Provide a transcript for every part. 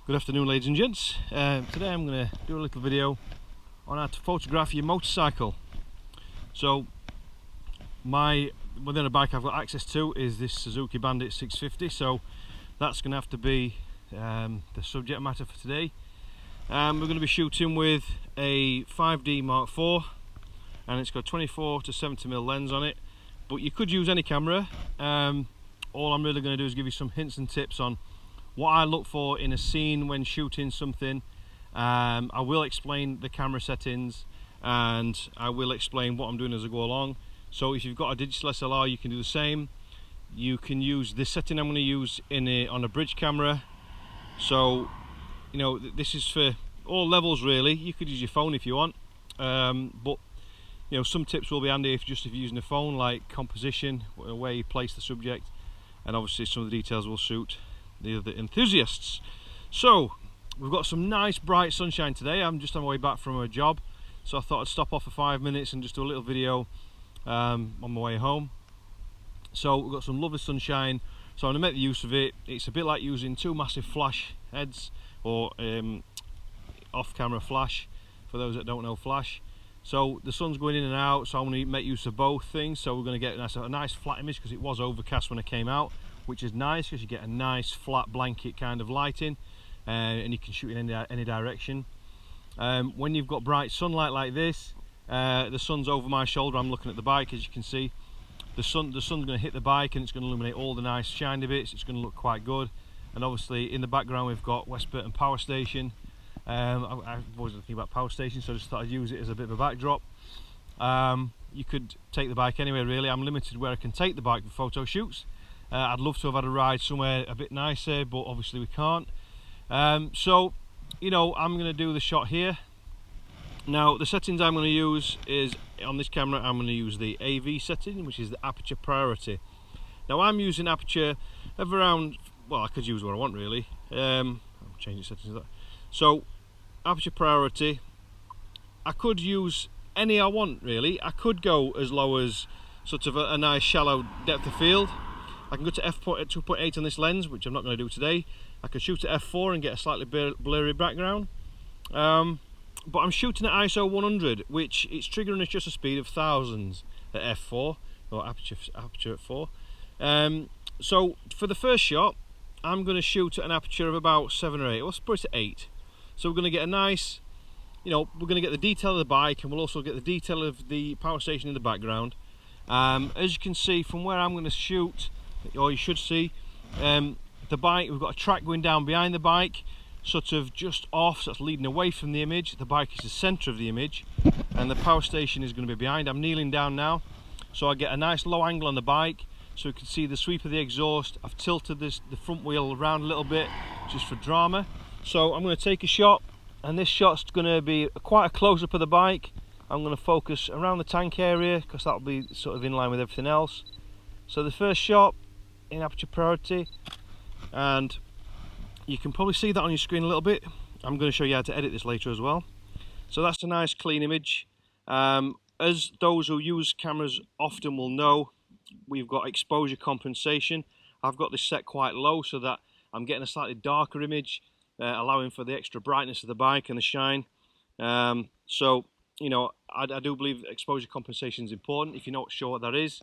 Good afternoon, ladies and gents. Today I'm going to do a little video on how to photograph your motorcycle. So within a bike I've got access to is this Suzuki Bandit 650, so that's going to have to be the subject matter for today. We're going to be shooting with a 5D Mark IV, and it's got 24 to 70mm lens on it, but you could use any camera. All I'm really going to do is give you some hints and tips on what I look for in a scene when shooting something. I will explain the camera settings, and I will explain what I'm doing as I go along. So if you've got a digital SLR, you can do the same. You can use this setting I'm going to use on a bridge camera. So you know, this is for all levels really. You could use your phone if you want, but you know, some tips will be handy if you're using a phone, like composition, where you place the subject, and obviously some of the details will suit the other enthusiasts. So we've got some nice bright sunshine today. I'm just on my way back from a job, so I thought I'd stop off for 5 minutes and just do a little video on my way home. So we've got some lovely sunshine, so I'm going to make the use of it. It's a bit like using two massive flash heads, or off-camera flash, for those that don't know flash. So the sun's going in and out, so I'm going to make use of both things. So we're going to get a nice flat image, because it was overcast when I came out, which is nice because you get a nice flat blanket kind of lighting, and you can shoot in any direction. When you've got bright sunlight like this, the sun's over my shoulder, I'm looking at the bike. As you can see, the sun's going to hit the bike and it's going to illuminate all the nice shiny bits. It's going to look quite good. And obviously in the background we've got West Burton Power Station. I've always been thinking about power stations, so I just thought I'd use it as a bit of a backdrop. You could take the bike anywhere really. I'm limited where I can take the bike for photo shoots. I'd love to have had a ride somewhere a bit nicer, but obviously we can't. So you know, I'm going to do the shot here. Now the settings I'm going to use is, on this camera I'm going to use the AV setting, which is the Aperture Priority. Now I'm using aperture of around, well, I could use what I want really. I'll change the settings to that. So Aperture Priority, I could use any I want really. I could go as low as sort of a nice shallow depth of field. I can go to f2.8 on this lens, which I'm not going to do today. I can shoot at f4 and get a slightly blurry background. But I'm shooting at ISO 100, which it's triggering at just a speed of thousands at f4, or aperture at 4. So for the first shot, I'm going to shoot at an aperture of about 7 or 8. Let's put it at 8. So we're going to get a nice, you know, we're going to get the detail of the bike, and we'll also get the detail of the power station in the background. As you can see from where I'm going to shoot, or you should see, the bike, we've got a track going down behind the bike, sort of just off, so it's leading away from the image. The bike is the centre of the image, and the power station is going to be behind. I'm kneeling down now, so I get a nice low angle on the bike, so you can see the sweep of the exhaust. I've tilted the front wheel around a little bit, just for drama. So I'm going to take a shot, and this shot's going to be quite a close-up of the bike. I'm going to focus around the tank area, because that'll be sort of in line with everything else. So the first shot in Aperture Priority, and you can probably see that on your screen a little bit. I'm going to show you how to edit this later as well. So that's a nice clean image. As those who use cameras often will know, we've got exposure compensation. I've got this set quite low so that I'm getting a slightly darker image, allowing for the extra brightness of the bike and the shine. So you know, I do believe exposure compensation is important. If you're not sure what that is,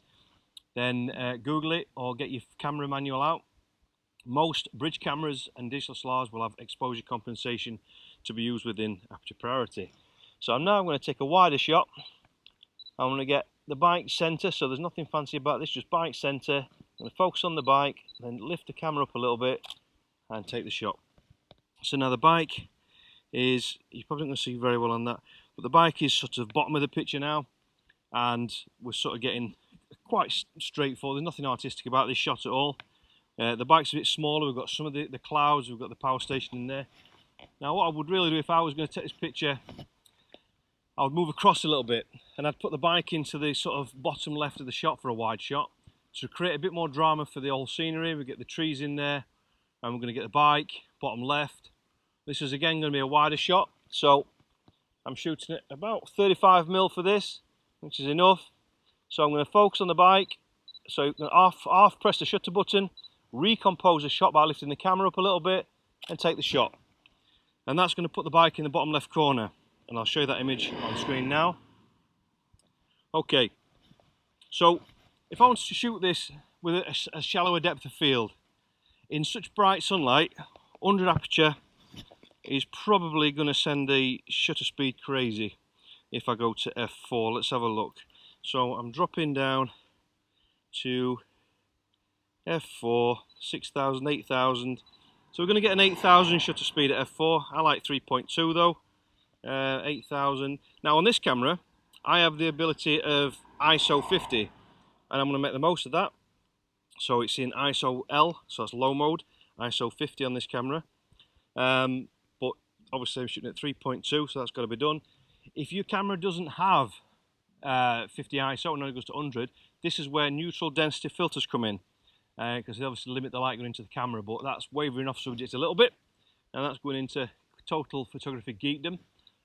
then Google it or get your camera manual out. Most bridge cameras and digital SLRs will have exposure compensation to be used within Aperture Priority. So now I'm going to take a wider shot. I'm going to get the bike centre, so there's nothing fancy about this, just bike centre. I'm going to focus on the bike, then lift the camera up a little bit and take the shot. So now the bike is, you're probably not going to see very well on that, but the bike is sort of bottom of the picture now, and we're sort of getting quite straightforward. There's nothing artistic about this shot at all. The bike's a bit smaller, we've got some of the clouds, we've got the power station in there. Now what I would really do if I was going to take this picture, I would move across a little bit, and I'd put the bike into the sort of bottom left of the shot for a wide shot, to create a bit more drama for the whole scenery. We get the trees in there, and we're going to get the bike, bottom left. This is again going to be a wider shot, so I'm shooting at about 35mm for this, which is enough. So I'm going to focus on the bike, so you can half press the shutter button, recompose the shot by lifting the camera up a little bit, and take the shot. and that's going to put the bike in the bottom left corner, and I'll show you that image on screen now. Okay, so if I wanted to shoot this with a shallower depth of field in such bright sunlight, 100 aperture is probably going to send the shutter speed crazy. If I go to f4, let's have a look. So I'm dropping down to f4, 6,000, 8,000. So we're going to get an 8,000 shutter speed at f4. I like 3.2 though. 8,000. Now on this camera, I have the ability of ISO 50, and I'm going to make the most of that. So it's in ISO L, so that's low mode, ISO 50 on this camera. But obviously I'm shooting at 3.2, so that's got to be done. If your camera doesn't have 50 ISO and only goes to 100, this is where neutral density filters come in, because they obviously limit the light going into the camera, but that's wavering off subject a little bit, and that's going into total photography geekdom.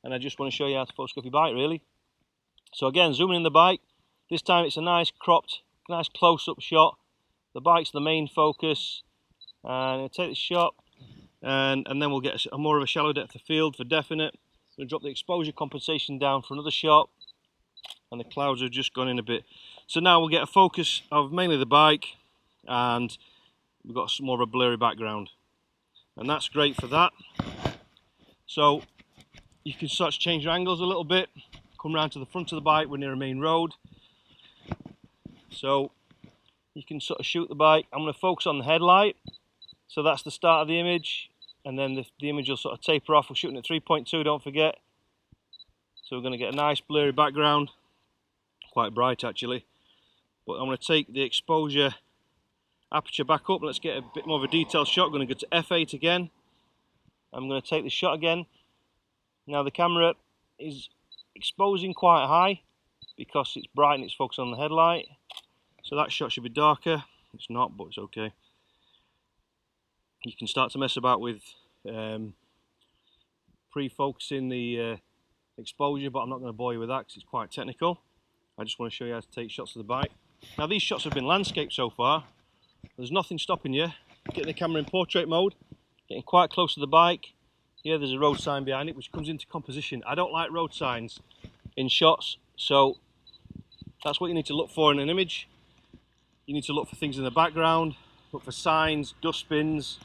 And I just want to show you how to photograph your bike, really. So again, zooming in the bike, this time it's a nice cropped, nice close-up shot. The bike's the main focus, and I'll take the shot, and then we'll get a more of a shallow depth of field for definite. I'm going to drop the exposure compensation down for another shot, and the clouds have just gone in a bit. So now we'll get a focus of mainly the bike, and we've got some more of a blurry background, and that's great for that. So you can start to change your angles a little bit, come round to the front of the bike, we're near a main road, so you can sort of shoot the bike. I'm going to focus on the headlight, so that's the start of the image, and then the image will sort of taper off. We're shooting at 3.2, don't forget. So we're going to get a nice blurry background, quite bright actually. But I'm going to take the exposure aperture back up. Let's get a bit more of a detailed shot. I'm going to go to f8 again. I'm going to take the shot again. Now the camera is exposing quite high because it's bright and it's focused on the headlight. So that shot should be darker. It's not, but it's okay. You can start to mess about with pre-focusing the exposure, but I'm not going to bore you with that because it's quite technical. I just want to show you how to take shots of the bike. Now these shots have been landscape so far. There's nothing stopping you getting the camera in portrait mode, getting quite close to the bike. Here there's a road sign behind it which comes into composition. I don't like road signs in shots, so that's what you need to look for in an image. You need to look for things in the background, look for signs, dustbins,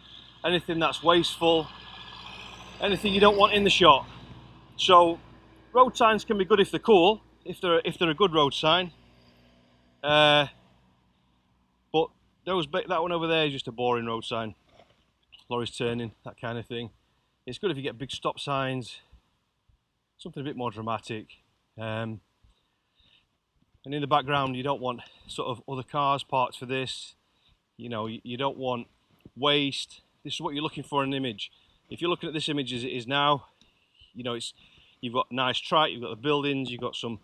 anything that's wasteful, anything you don't want in the shot. So road signs can be good if they're cool, if they're a good road sign. But that one over there is just a boring road sign. Lorries turning, that kind of thing. It's good if you get big stop signs, something a bit more dramatic. And in the background you don't want sort of other cars parked for this. You know, you don't want waste. This is what you're looking for in an image. If you're looking at this image as it is now, you know, you've got nice track, you've got the buildings, you've got some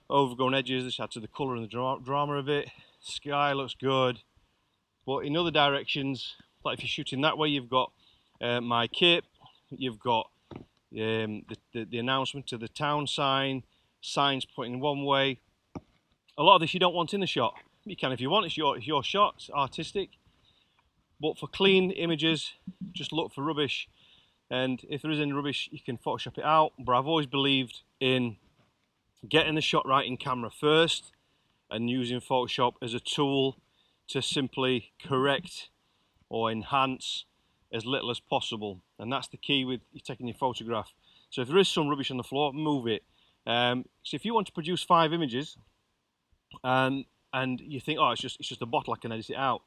overgrown edges, this adds to the colour and the drama of it. Sky looks good. But in other directions, like if you're shooting that way, you've got my kit, you've got the announcement to the town sign, signs pointing one way. A lot of this you don't want in the shot. You can if you want, it's your shot, it's artistic. But for clean images, just look for rubbish. And if there is any rubbish, you can Photoshop it out. But I've always believed in getting the shot right in camera first and using Photoshop as a tool to simply correct or enhance as little as possible. And that's the key with you taking your photograph. So if there is some rubbish on the floor, move it. So if you want to produce 5 images and you think, oh, it's just a bottle, I can edit it out.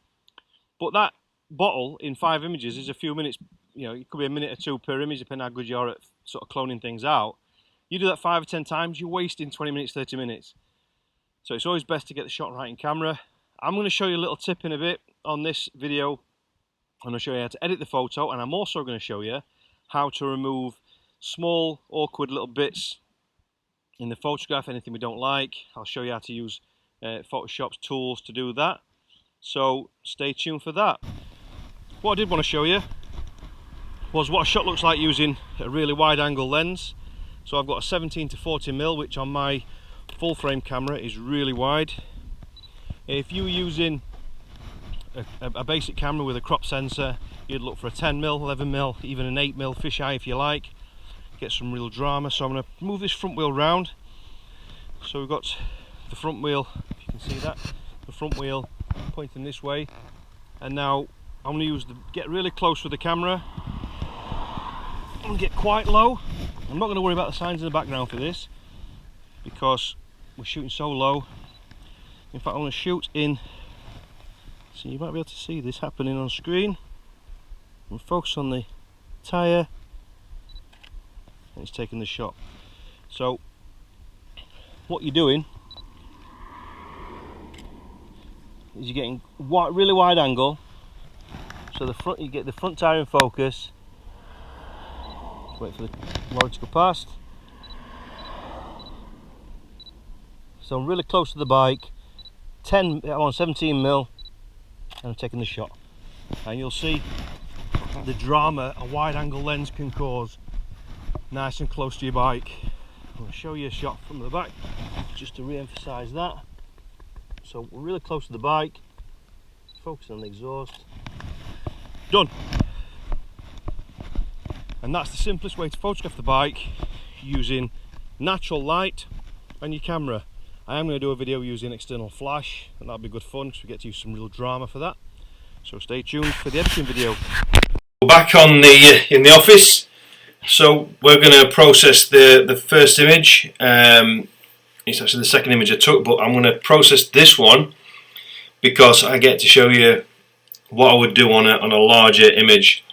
But that bottle in 5 images is a few minutes, you know, it could be a minute or 2 per image, depending how good you are at sort of cloning things out. You do that 5 or 10 times, you're wasting 20 minutes, 30 minutes. So it's always best to get the shot right in camera. I'm going to show you a little tip in a bit on this video. I'm going to show you how to edit the photo, and I'm also going to show you how to remove small, awkward little bits in the photograph, anything we don't like. I'll show you how to use Photoshop's tools to do that. So stay tuned for that. What I did want to show you was what a shot looks like using a really wide angle lens. So I've got a 17 to 40mm, which on my full frame camera is really wide. If you're using a basic camera with a crop sensor, you'd look for a 10mm, 11mm, even an 8mm fisheye if you like. Get some real drama. So I'm going to move this front wheel round. So we've got the front wheel, if you can see that, the front wheel pointing this way. And now I'm going to get really close with the camera. I'm going to get quite low. I'm not going to worry about the signs in the background for this, because we're shooting so low. In fact, I'm going to shoot in, so you might be able to see this happening on screen. And focus on the tyre, and it's taking the shot. So what you're doing is you're getting really wide angle, so you get the front tyre in focus. Wait for the lorry to go past. So I'm really close to the bike, I'm on 17mm, and I'm taking the shot. And you'll see the drama a wide angle lens can cause nice and close to your bike. I'm going to show you a shot from the back just to re-emphasize that. So we're really close to the bike, focusing on the exhaust. Done. And that's the simplest way to photograph the bike, using natural light and your camera. I am going to do a video using external flash, and that'll be good fun because we get to use some real drama for that. So stay tuned for the editing video. We're back on in the office. So we're going to process the first image. It's actually the second image I took, but I'm going to process this one because I get to show you what I would do on a larger image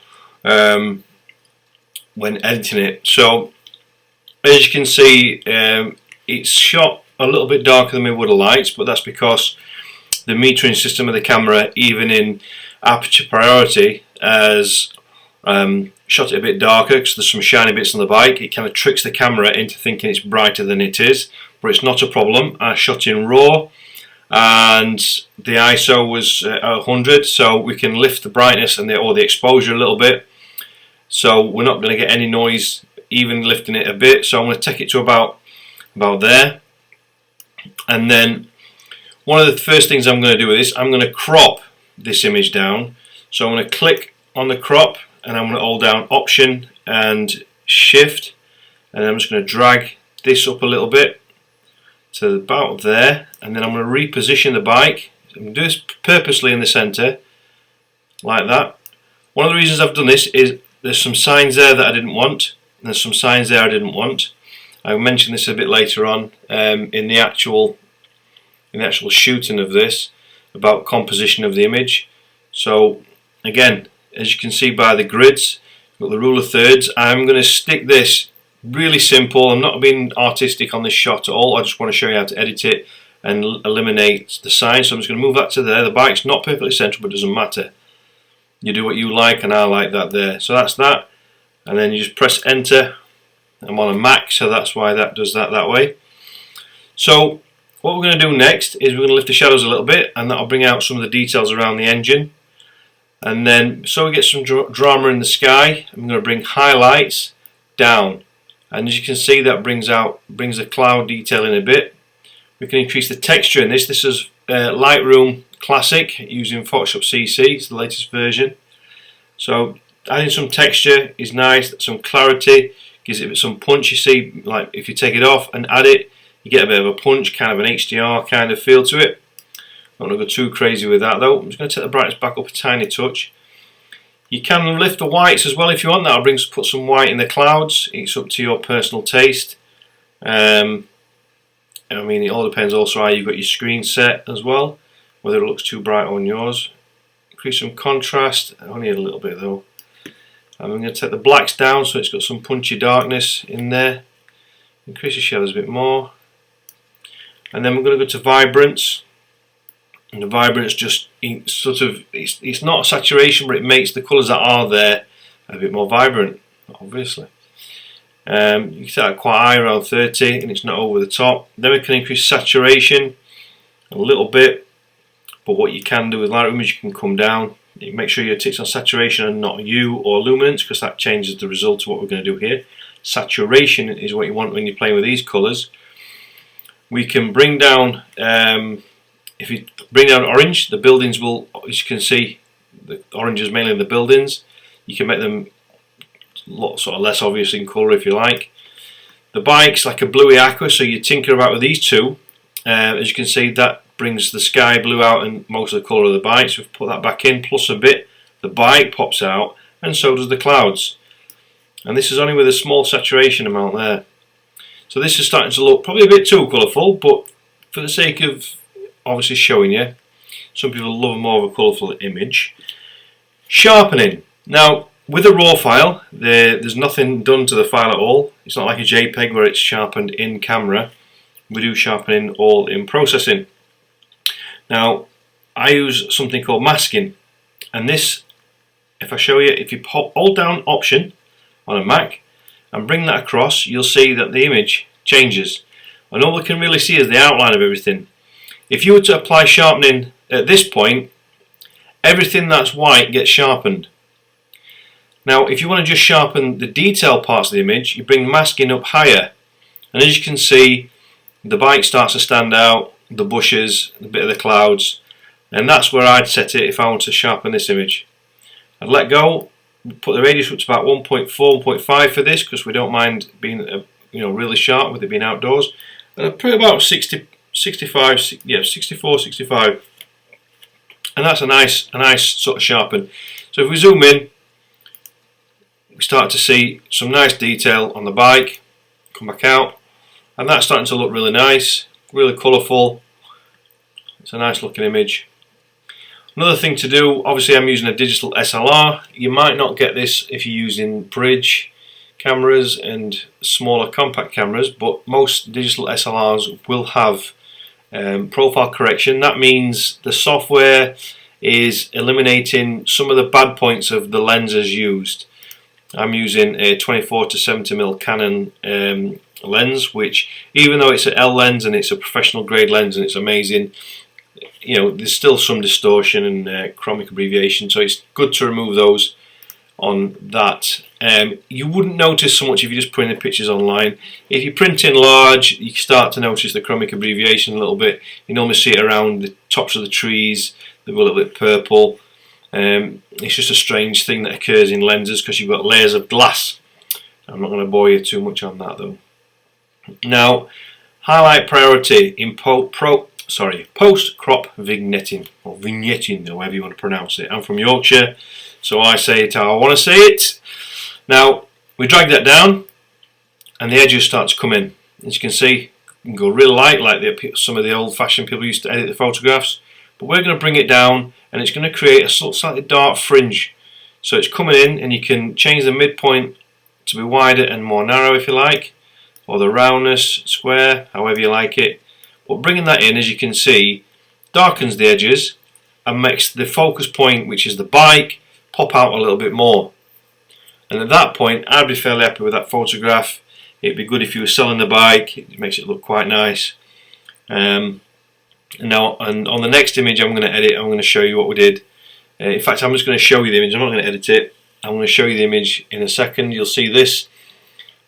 when editing it. So as you can see, it's shot a little bit darker than we would have liked, but that's because the metering system of the camera, even in Aperture Priority, has shot it a bit darker because there's some shiny bits on the bike. It kind of tricks the camera into thinking it's brighter than it is, but it's not a problem. I shot in RAW and the ISO was 100, so we can lift the brightness and or the exposure a little bit, so we're not going to get any noise even lifting it a bit. So I'm going to take it to about there, and then one of the first things I'm going to do with this, I'm going to crop this image down. So I'm going to click on the crop, and I'm going to hold down Option and Shift, and I'm just going to drag this up a little bit to about there, and then I'm going to reposition the bike. I'm going to do this purposely in the center like that. One of the reasons I've done this is there's some signs there that I didn't want, and there's some signs there I didn't want. I'll mention this a bit later on in the actual shooting of this, about composition of the image. So again, as you can see by the grids, got the rule of thirds. I'm going to stick this really simple. I'm not being artistic on this shot at all. I just want to show you how to edit it and eliminate the signs. So I'm just going to move that to there. The bike's not perfectly central, but it doesn't matter. You do what you like, and I like that there. So that's that, and then you just press enter. I'm on a Mac, so that's why that does that way. So what we're going to do next is we're going to lift the shadows a little bit, and that'll bring out some of the details around the engine. And then, so we get some drama in the sky, I'm going to bring highlights down, and as you can see, that brings the cloud detail in a bit. We can increase the texture in this. This is Lightroom Classic using Photoshop CC. It's the latest version. So adding some texture is nice, some clarity, gives it some punch. You see, like if you take it off and add it, you get a bit of a punch, kind of an HDR kind of feel to it. Not going to go too crazy with that though. I'm just going to take the brightness back up a tiny touch. You can lift the whites as well if you want. That'll put some white in the clouds. It's up to your personal taste. I mean, it all depends also how you've got your screen set as well, whether it looks too bright on yours. Increase some contrast, only a little bit though. And I'm going to take the blacks down so it's got some punchy darkness in there. Increase the shadows a bit more. And then we're going to go to Vibrance. And the Vibrance just it's not a saturation, but it makes the colours that are there a bit more vibrant, obviously. You can set that quite high, around 30, and it's not over the top. Then we can increase saturation a little bit, but what you can do with Lightroom is you can come down. You make sure your tick's on saturation and not hue or luminance, because that changes the result of what we're going to do here. Saturation is what you want when you're playing with these colours. We can bring down, if you bring down orange, the buildings will, as you can see, the oranges mainly in the buildings. You can make them sort of less obvious in colour if you like. The bike's like a bluey aqua, so you tinker about with these two. As you can see, that brings the sky blue out and most of the colour of the bike, so we've put that back in, plus a bit. The bike pops out, and so does the clouds. And this is only with a small saturation amount there. So this is starting to look probably a bit too colourful, but for the sake of obviously showing you, some people love more of a colourful image. Sharpening. Now, with a RAW file, there's nothing done to the file at all. It's not like a JPEG where it's sharpened in camera. We do sharpening all in processing. Now, I use something called masking, and this, if I show you, if you hold down Option on a Mac and bring that across, you'll see that the image changes, and all we can really see is the outline of everything. If you were to apply sharpening at this point, everything that's white gets sharpened. Now, if you want to just sharpen the detail parts of the image, you bring masking up higher, and as you can see, the bike starts to stand out, the bushes, a bit of the clouds, and that's where I'd set it if I want to sharpen this image. I'd let go, put the radius up to about 1.4, 1.5 for this, because we don't mind being really sharp with it being outdoors, and I'd put about 60, 65, yeah, 64, 65, and that's a nice sort of sharpen. So if we zoom in, we start to see some nice detail on the bike. Come back out, and that's starting to look really nice, really colourful. It's a nice looking image. Another thing to do, obviously I'm using a digital SLR. You might not get this if you're using bridge cameras and smaller compact cameras, but most digital SLRs will have profile correction. That means the software is eliminating some of the bad points of the lenses used. I'm using a 24 to 70mm Canon lens, which, even though it's an L lens and it's a professional grade lens and it's amazing, there's still some distortion and chromic abbreviation, so it's good to remove those on that. You wouldn't notice so much if you're just putting the pictures online. If you print in large, you start to notice the chromic abbreviation a little bit. You normally see it around the tops of the trees, they go a little bit purple. It's just a strange thing that occurs in lenses because you've got layers of glass. I'm not going to bore you too much on that though. Now, highlight priority in post crop vignetting, or vignetting, or however you want to pronounce it. I'm from Yorkshire, so I say it how I want to say it. Now, we drag that down, and the edges start to come in. As you can see, you can go real light, like some of the old-fashioned people used to edit the photographs. But we're going to bring it down, and it's going to create a slightly dark fringe. So it's coming in, and you can change the midpoint to be wider and more narrow if you like, or the roundness, square, however you like it. But bringing that in, as you can see, darkens the edges and makes the focus point, which is the bike, pop out a little bit more. And at that point, I'd be fairly happy with that photograph. It'd be good if you were selling the bike. It makes it look quite nice. Now, and on the next image I'm going to edit, I'm going to show you what we did. In fact, I'm just going to show you the image. I'm not going to edit it. I'm going to show you the image in a second. You'll see this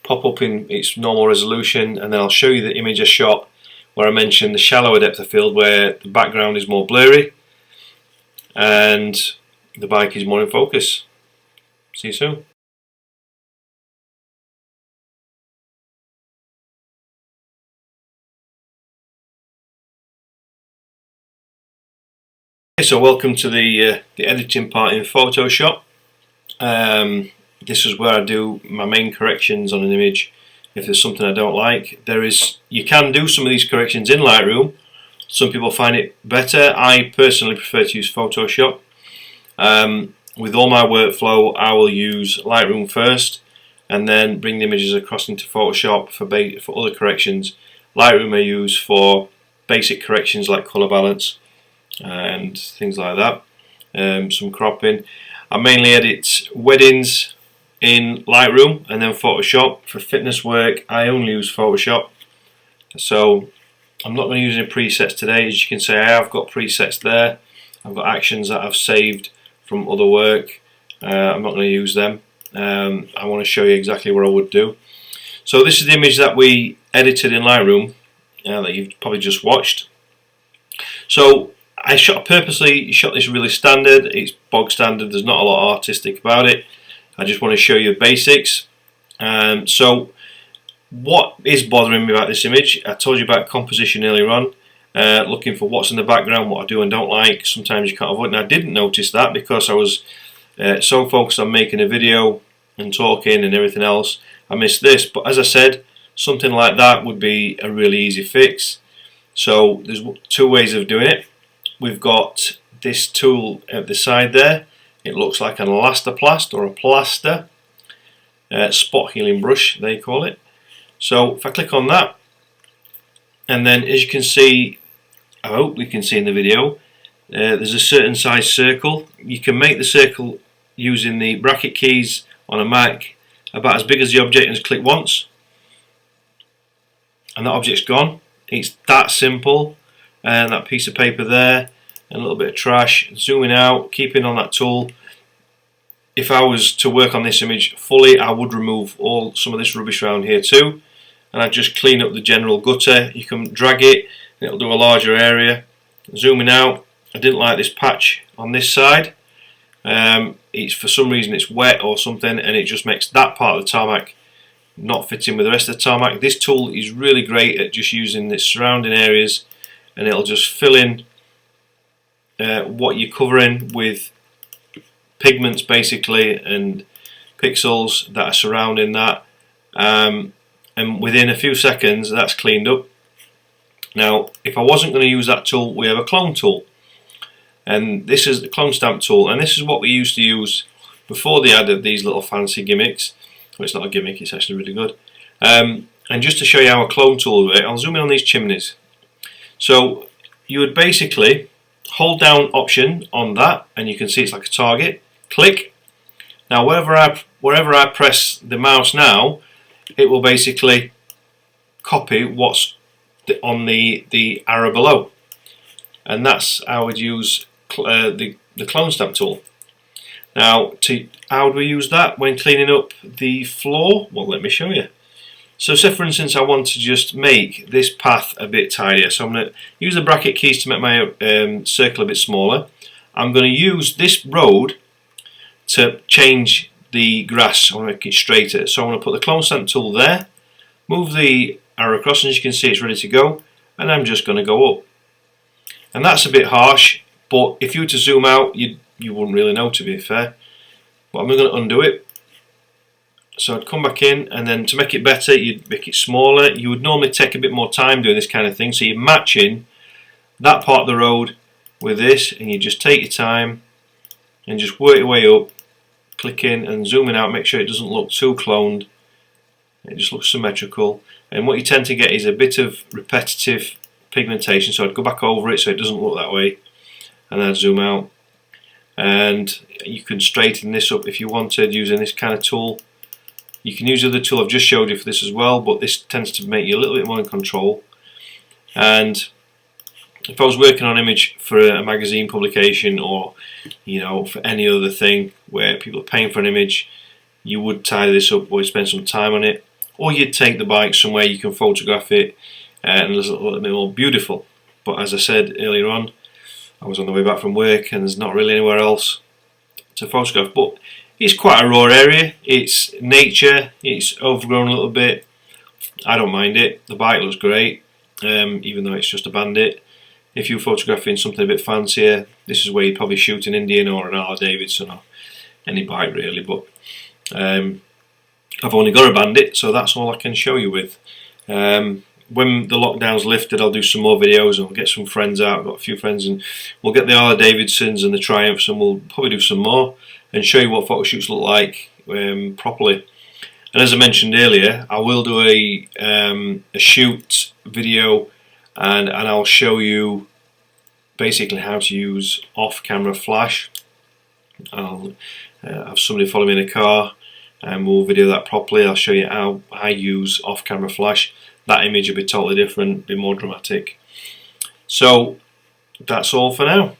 pop up in its normal resolution, and then I'll show you the image I shot where I mentioned the shallower depth of field where the background is more blurry and the bike is more in focus. See you soon. So welcome to the editing part in Photoshop. This is where I do my main corrections on an image. If there's something I don't like, you can do some of these corrections in Lightroom. Some people find it better. I personally prefer to use Photoshop. With all my workflow, I will use Lightroom first and then bring the images across into Photoshop for other corrections. Lightroom I use for basic corrections like colour balance and things like that, some cropping. I mainly edit weddings in Lightroom and then Photoshop. For fitness work I only use Photoshop, so I'm not going to use any presets today. As you can see, I have got presets there. I've got actions that I've saved from other work. I'm not going to use them. I want to show you exactly what I would do. So this is the image that we edited in Lightroom that you've probably just watched. So I purposely shot this really standard. It's bog standard. There's not a lot artistic about it. I just want to show you the basics. So what is bothering me about this image? I told you about composition earlier on. Looking for what's in the background, what I do and don't like. Sometimes you can't avoid it. And I didn't notice that because I was so focused on making a video and talking and everything else. I missed this. But as I said, something like that would be a really easy fix. So there's two ways of doing it. We've got this tool at the side there. It looks like an elastoplast or a plaster. Spot healing brush, they call it. So if I click on that, and then as you can see, I hope we can see in the video, there's a certain size circle. You can make the circle using the bracket keys on a Mac about as big as the object, and just click once and that object's gone. It's that simple. And that piece of paper there and a little bit of trash, zooming out, keeping on that tool. If I was to work on this image fully, I would remove some of this rubbish around here too, and I'd just clean up the general gutter. You can drag it and it'll do a larger area. Zooming out, I didn't like this patch on this side. It's for some reason it's wet or something, and it just makes that part of the tarmac not fit in with the rest of the tarmac. This tool is really great at just using the surrounding areas, and it'll just fill in what you're covering with pigments basically and pixels that are surrounding that, and within a few seconds that's cleaned up. Now if I wasn't going to use that tool, we have a clone tool, and this is the clone stamp tool, and this is what we used to use before they added these little fancy gimmicks. Well, it's not a gimmick, it's actually really good. And just to show you how a clone tool works, I'll zoom in on these chimneys. So you would basically hold down Option on that, and you can see it's like a target. Click. Now wherever I press the mouse now, it will basically copy what's on the arrow below, and that's how I would use the clone stamp tool. Now how do we use that when cleaning up the floor? Well, let me show you. So say for instance I want to just make this path a bit tidier, so I'm going to use the bracket keys to make my circle a bit smaller. I'm going to use this road to change the grass. I want to make it straighter, so I'm going to put the clone stamp tool there, move the arrow across, and as you can see it's ready to go, and I'm just going to go up. And that's a bit harsh, but if you were to zoom out you wouldn't really know, to be fair. But I'm going to undo it. So I'd come back in, and then to make it better you'd make it smaller. You would normally take a bit more time doing this kind of thing, so you're matching that part of the road with this, and you just take your time and just work your way up, clicking and zooming out, make sure it doesn't look too cloned, it just looks symmetrical. And what you tend to get is a bit of repetitive pigmentation, so I'd go back over it so it doesn't look that way, and then I'd zoom out. And you can straighten this up if you wanted using this kind of tool. You can use the other tool I've just showed you for this as well, but this tends to make you a little bit more in control. And if I was working on an image for a magazine publication, or for any other thing where people are paying for an image, you would tidy this up or you'd spend some time on it, or you'd take the bike somewhere you can photograph it and it's a little bit more beautiful. But as I said earlier on, I was on the way back from work and there's not really anywhere else to photograph. But it's quite a raw area, it's nature, it's overgrown a little bit. I don't mind it, the bike looks great, even though it's just a Bandit. If you're photographing something a bit fancier, this is where you'd probably shoot an Indian or an Harley-Davidson or any bike really, but I've only got a Bandit, so that's all I can show you with. When the lockdown's lifted, I'll do some more videos and we'll get some friends out. I've got a few friends, and we'll get the Harley-Davidsons and the Triumphs, and we'll probably do some more and show you what photo shoots look like properly. And as I mentioned earlier, I will do a shoot video, and I'll show you basically how to use off-camera flash. I'll have somebody follow me in a car and we'll video that properly. I'll show you how I use off-camera flash. That image will be totally different, be more dramatic. So that's all for now.